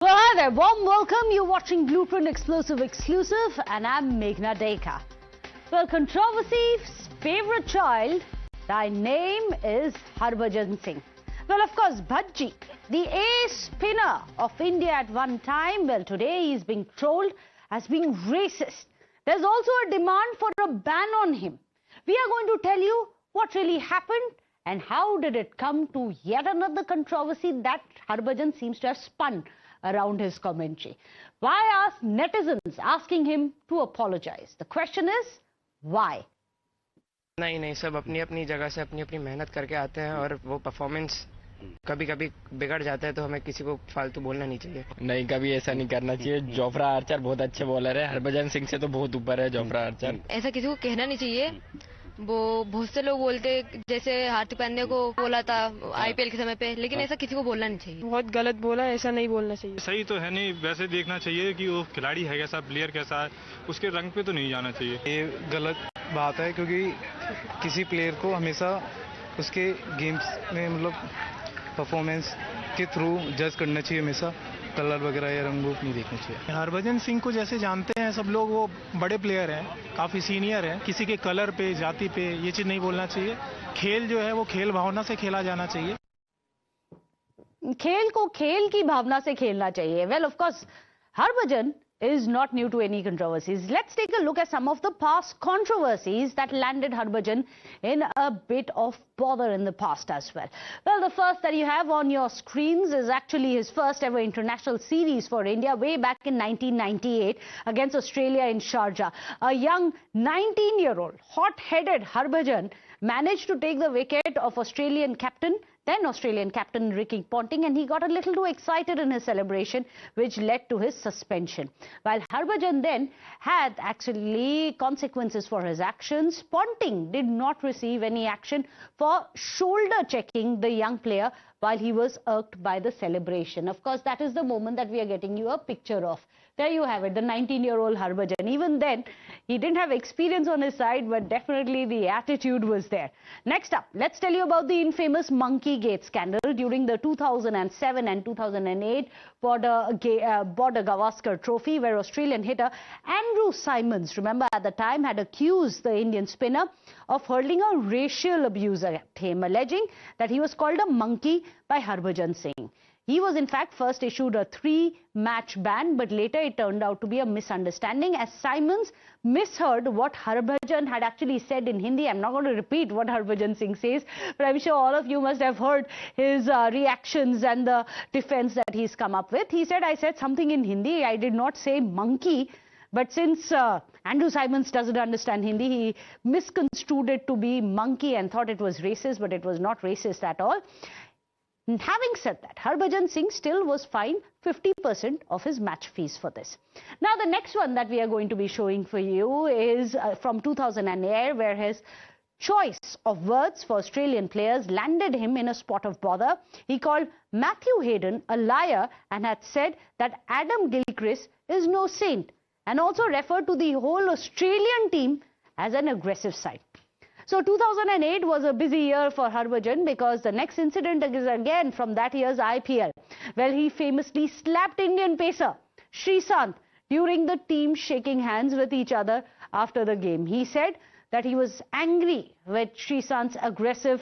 Well, hi there. Warm welcome. You're watching Blueprint Explosive Exclusive, and I'm Meghna Deka. Well, Controversies' favorite child, thy name is Harbhajan Singh. Well, of course, Bhajji, the ace spinner of India at one time, well, today he's being trolled as being racist. There's also a demand for a ban on him. We are going to tell you what really happened and how did it come to yet another controversy that Harbhajan seems to have spun around his commentary. Why ask netizens asking him to apologize? The question is, why? नहीं सब अपनी अपनी जगह से अपनी अपनी मेहनत करके आते हैं और वो परफॉर्मेंस कभी कभी बिगड़ जाता है तो हमें किसी को फालतू बोलना नहीं चाहिए। नहीं, कभी ऐसा नहीं करना चाहिए। जोफ्रा आर्चर बहुत अच्छे बॉलर है, हरभजन सिंह से तो बहुत ऊपर है जोफ्रा आर्चर। ऐसा किसी को कहना नहीं चाहिए। वो बहुत से लोग बोलते जैसे हार्दिक पांड्या को बोला था आईपीएल के समय पे, लेकिन ऐसा किसी को बोलना नहीं चाहिए। बहुत गलत बोला, ऐसा नहीं बोलना चाहिए। सही तो है नहीं, वैसे देखना चाहिए कि वो खिलाड़ी है कैसा, प्लेयर कैसा है, उसके रंग पे तो नहीं जाना चाहिए। ये गलत बात है क्योंकि किसी प्लेयर को हमेशा उसके गेम्स में मतलब परफॉर्मेंस के थ्रू जज करना चाहिए, हमेशा कलर वगैरह या रंग रूप नहीं देखना चाहिए। हरभजन सिंह को जैसे जानते हैं सब लोग, वो बड़े प्लेयर हैं, काफ़ी सीनियर हैं। किसी के कलर पे, जाति पे ये चीज़ नहीं बोलना चाहिए। खेल जो है वो खेल भावना से खेला जाना चाहिए। खेल को खेल की भावना से खेलना चाहिए। Well, of course, Harbhajan is not new to any controversies. Let's take a look at some of the past controversies that landed Harbhajan in a bit of bother in the past as well. Well, the first that you have on your screens is actually his first ever international series for India way back in 1998 against Australia in Sharjah. A young 19-year-old hot-headed Harbhajan managed to take the wicket of then Australian captain Ricky Ponting, and he got a little too excited in his celebration, which led to his suspension. While Harbhajan then had actually consequences for his actions, Ponting did not receive any action for shoulder checking the young player while he was irked by the celebration. Of course, that is the moment that we are getting you a picture of. There you have it, the 19-year-old Harbhajan. Even then, he didn't have experience on his side, but definitely the attitude was there. Next up, let's tell you about the infamous Moneygate scandal during the 2007 and 2008 Border Gavaskar Trophy, where Australian hitter Andrew Symonds, remember at the time, had accused the Indian spinner of hurling a racial abuse at him, alleging that he was called a monkey by Harbhajan Singh. He was in fact first issued a 3-match ban, but later it turned out to be a misunderstanding as Symonds misheard what Harbhajan had actually said in Hindi. I'm not going to repeat what Harbhajan Singh says, but I'm sure all of you must have heard his reactions and the defense that he's come up with. He said, I said something in Hindi, I did not say monkey. But since Andrew Symonds doesn't understand Hindi, he misconstrued it to be monkey and thought it was racist, but it was not racist at all. Having said that, Harbhajan Singh still was fined 50% of his match fees for this. Now, the next one that we are going to be showing for you is from 2008, where his choice of words for Australian players landed him in a spot of bother. He called Matthew Hayden a liar and had said that Adam Gilchrist is no saint, and also referred to the whole Australian team as an aggressive side. So 2008 was a busy year for Harbhajan because the next incident is again from that year's IPL. Well, he famously slapped Indian pacer Sreesanth during the team shaking hands with each other after the game. He said that he was angry with Sreesanth's aggressive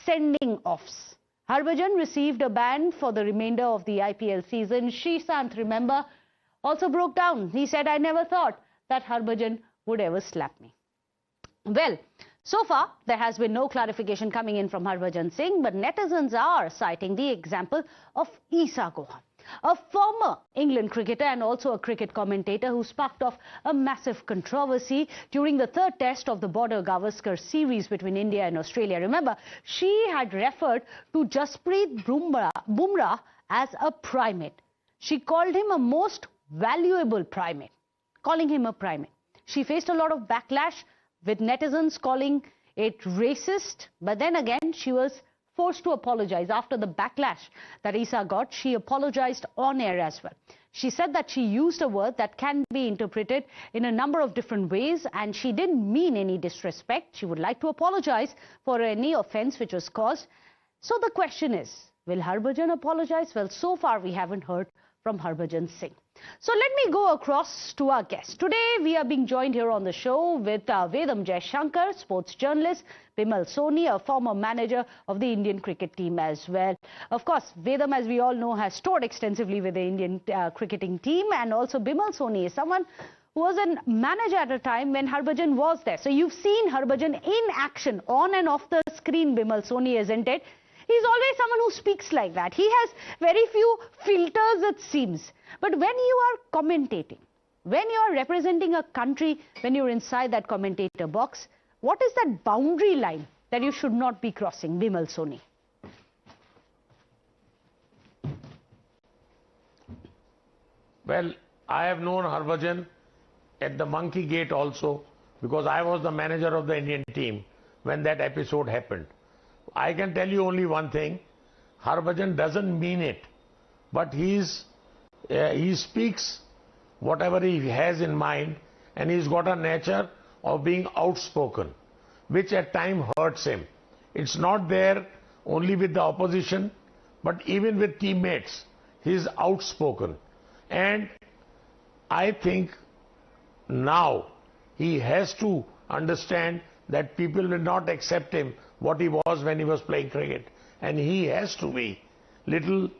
sending offs. Harbhajan received a ban for the remainder of the IPL season. Sreesanth, remember, also broke down. He said, I never thought that Harbhajan would ever slap me. Well, so far, there has been no clarification coming in from Harbhajan Singh, but netizens are citing the example of Isha, a former England cricketer and also a cricket commentator who sparked off a massive controversy during the third test of the Border Gavaskar series between India and Australia. Remember, she had referred to Jasprit Bumrah as a primate. She called him a most valuable primate, calling him a primate. She faced a lot of backlash, with netizens calling it racist, but then again she was forced to apologize after the backlash that Isha got. She apologized on air as well. She said that she used a word that can be interpreted in a number of different ways, and she didn't mean any disrespect. She would like to apologize for any offense which was caused. So the question is, will Harbhajan apologize? Well, so far we haven't heard from Harbhajan Singh. So let me go across to our guests. Today we are being joined here on the show with Vedam Jaishankar, sports journalist, Bimal Soni, a former manager of the Indian cricket team as well. Of course, Vedam, as we all know, has toured extensively with the Indian cricketing team, and also Bimal Soni is someone who was a manager at a time when Harbhajan was there. So you've seen Harbhajan in action, on and off the screen, Bimal Soni, isn't it? He's always someone who speaks like that. He has very few filters, it seems. But when you are commentating, when you are representing a country, when you're inside that commentator box, what is that boundary line that you should not be crossing, Bimal Soni? Well, I have known Harbhajan at the Monkey Gate also, because I was the manager of the Indian team when that episode happened. I can tell you only one thing: Harbhajan doesn't mean it, but he speaks whatever he has in mind, and he's got a nature of being outspoken, which at times hurts him. It's not there only with the opposition, but even with teammates, he's outspoken. And I think now he has to understand that people will not accept him what he was when he was playing cricket, and he has to be little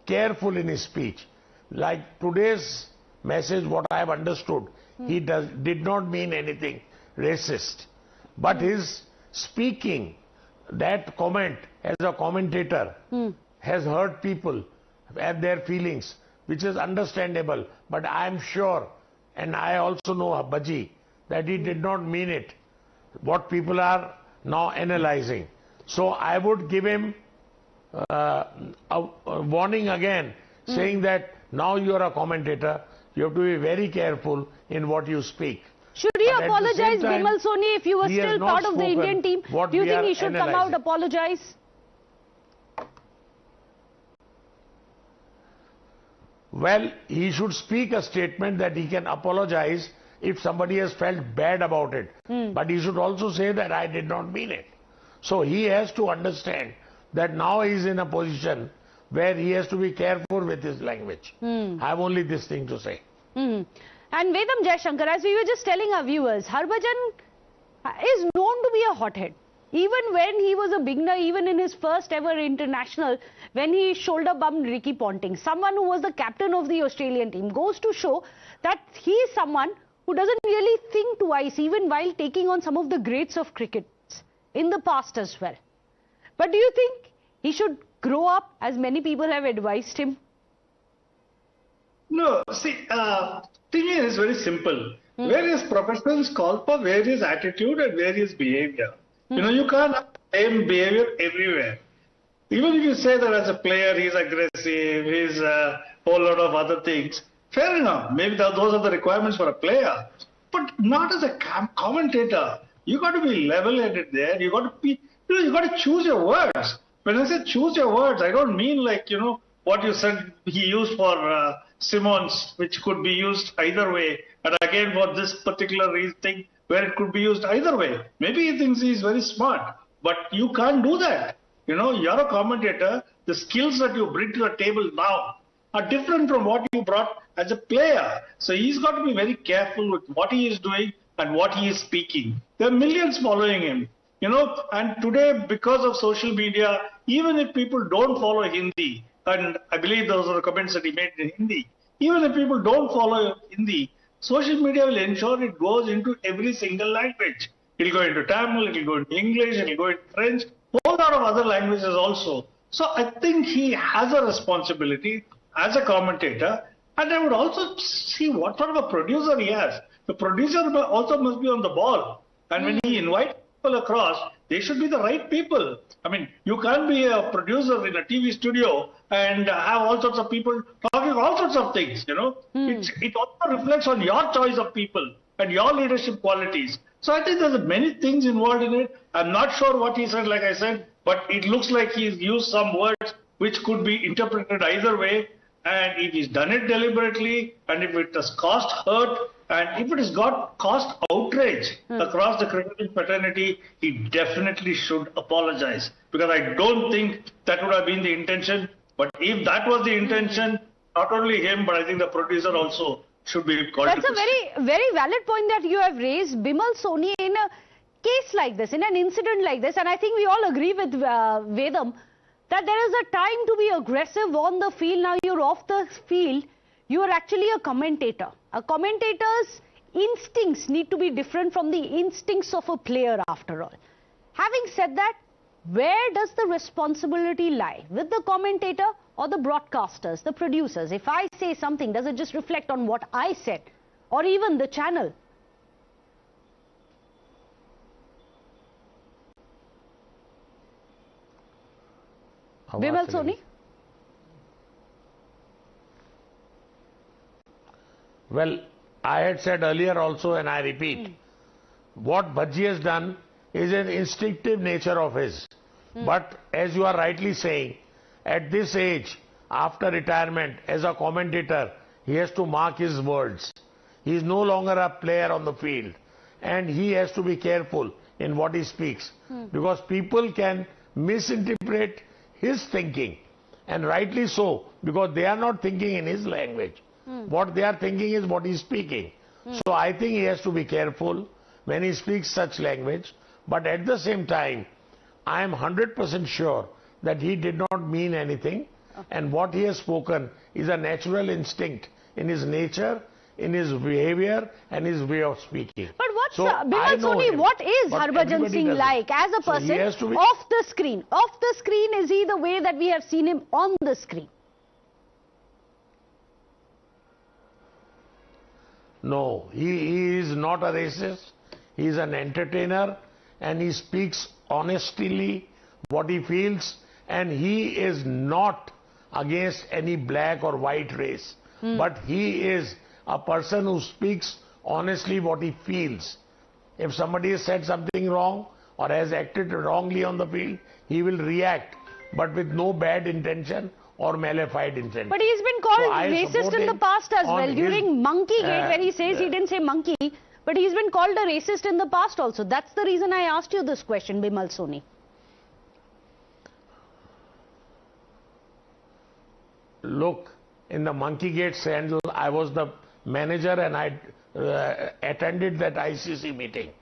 careful in his speech. Like today's message, what I have understood, he did not mean anything racist, but his speaking, that comment as a commentator has hurt people and their feelings, which is understandable. But I am sure, and I also know Bhaji, that he did not mean it, what people are now analyzing. So I would give him a warning again, saying that now you are a commentator, you have to be very careful in what you speak. Should he apologize, Bimal Soni, if you were still part of the Indian team? Do you think he should come out, apologize? Well, he should speak a statement that he can apologize if somebody has felt bad about it. But he should also say that I did not mean it. So he has to understand that now he is in a position where he has to be careful with his language. I have only this thing to say. And Vedam Jaishankar, as we were just telling our viewers, Harbhajan is known to be a hothead. Even when he was a beginner, even in his first ever international, when he shoulder bumped Ricky Ponting, someone who was the captain of the Australian team, goes to show that he is someone who doesn't really think twice, even while taking on some of the greats of cricket in the past as well. But do you think he should grow up, as many people have advised him? No, see, thing is very simple. Various professions call for various attitude and various behavior. You know, you can't have the same behavior everywhere. Even if you say that as a player he's aggressive, he's a whole lot of other things, fair enough. Maybe those are the requirements for a player, but not as a commentator. You got to be level-headed there. You got to be, you got to choose your words. When I say choose your words, I don't mean like, you know, what you said he used for Simmons, which could be used either way, and again for this particular thing where it could be used either way. Maybe he thinks he's very smart, but you can't do that. You know, you're a commentator. The skills that you bring to the table now are different from what you brought as a player. So he's got to be very careful with what he is doing and what he is speaking. There are millions following him, you know, and today because of social media, even if people don't follow Hindi, and I believe those are the comments that he made in Hindi, even if people don't follow Hindi, social media will ensure it goes into every single language. It will go into Tamil, it will go into English, it will go into French, a whole lot of other languages also. So I think he has a responsibility as a commentator, and I would also see what sort of a producer he has. The producer also must be on the ball, and when he invites people across, they should be the right people. I mean, you can't be a producer in a TV studio and have all sorts of people talking all sorts of things, you know. It also reflects on your choice of people and your leadership qualities. So I think there's many things involved in it. I'm not sure what he said, like I said, but it looks like he's used some words which could be interpreted either way. And if he's done it deliberately, and if it has caused hurt, and if it has caused outrage across the cricketing fraternity, he definitely should apologize. Because I don't think that would have been the intention. But if that was the intention, not only him, but I think the producer also should be called. That's a very valid point that you have raised, Bimal Soni, in a case like this, in an incident like this, and I think we all agree with Vedam that there is a time to be aggressive on the field. Now you're off the field, you are actually a commentator. A commentator's instincts need to be different from the instincts of a player after all. Having said that, where does the responsibility lie? With the commentator or the broadcasters, the producers? If I say something, does it just reflect on what I said? Or even the channel? Bimal Soni? Well, I had said earlier also, and I repeat, what Bhaji has done is an instinctive nature of his. But as you are rightly saying, at this age, after retirement, as a commentator, he has to mark his words. He is no longer a player on the field. And he has to be careful in what he speaks. Because people can misinterpret his thinking. And rightly so, because they are not thinking in his language. What they are thinking is what he is speaking. So I think he has to be careful when he speaks such language. But at the same time, I am 100% sure that he did not mean anything. And what he has spoken is a natural instinct in his nature, in his behavior and his way of speaking. But what's so Bimal Soni, what is Harbhajan Singh like as a person off the screen? Off the screen, is he the way that we have seen him on the screen? No, he is not a racist. He is an entertainer and he speaks honestly what he feels, and he is not against any black or white race. But he is a person who speaks honestly what he feels. If somebody has said something wrong or has acted wrongly on the field, he will react, but with no bad intention or malified intention. But he's been called racist in the past as well. During Moneygate, where he says he didn't say monkey, but he's been called a racist in the past also. That's the reason I asked you this question, Bimal Soni. Look, in the Moneygate scandal, I was the manager and I attended that ICC meeting.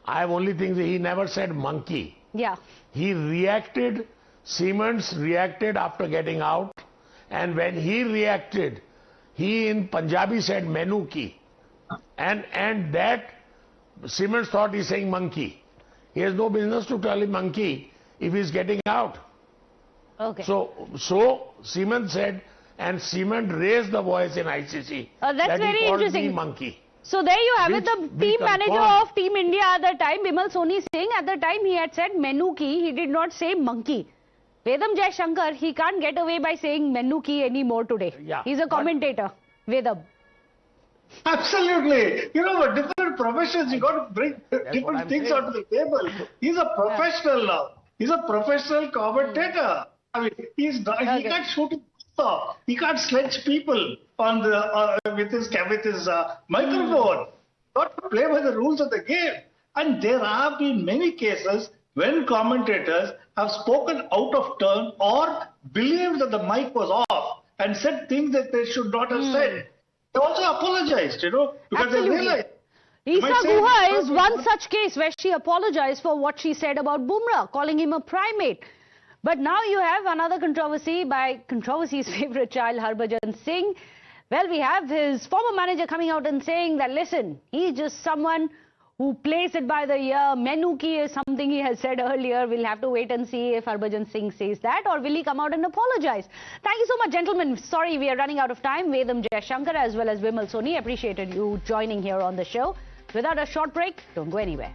I have only thing that he never said monkey. Yeah. He reacted, Siemens reacted after getting out, and when he reacted, he in Punjabi said menu ki. And that Siemens thought he's saying monkey. He has no business to tell him monkey if he's getting out. Okay. So Siemens said, and Siemens raised the voice in ICC. That's that very he called interesting. Me monkey. So there you have it. The team manager of Team India at the time, Bimal Soni, saying at the time he had said menu ki, he did not say monkey. Vedam Jai Shankar, he can't get away by saying menu ki anymore today. Yeah, he's a commentator. Vedam. Absolutely. You know, different professions, you got to bring different things onto the table. He's a professional now. He's a professional commentator. I mean, he can't shoot his off. He can't sledge people on the with his microphone. Got to play by the rules of the game. And there have been many cases when commentators have spoken out of turn or believed that the mic was off and said things that they should not have said. They also apologized, you know, because they realized. Isha Guha is one such case where she apologized for what she said about Bumrah, calling him a primate. But now you have another controversy by Controversies' favorite child, Harbhajan Singh. Well, we have his former manager coming out and saying that, listen, he's just someone who plays it by the ear. Menu ki is something he has said earlier. We'll have to wait and see if Harbhajan Singh says that, or will he come out and apologize? Thank you so much, gentlemen. Sorry, we are running out of time. Vedam Jai Shankar as well as Bimal Soni appreciated you joining here on the show. Without a short break, don't go anywhere.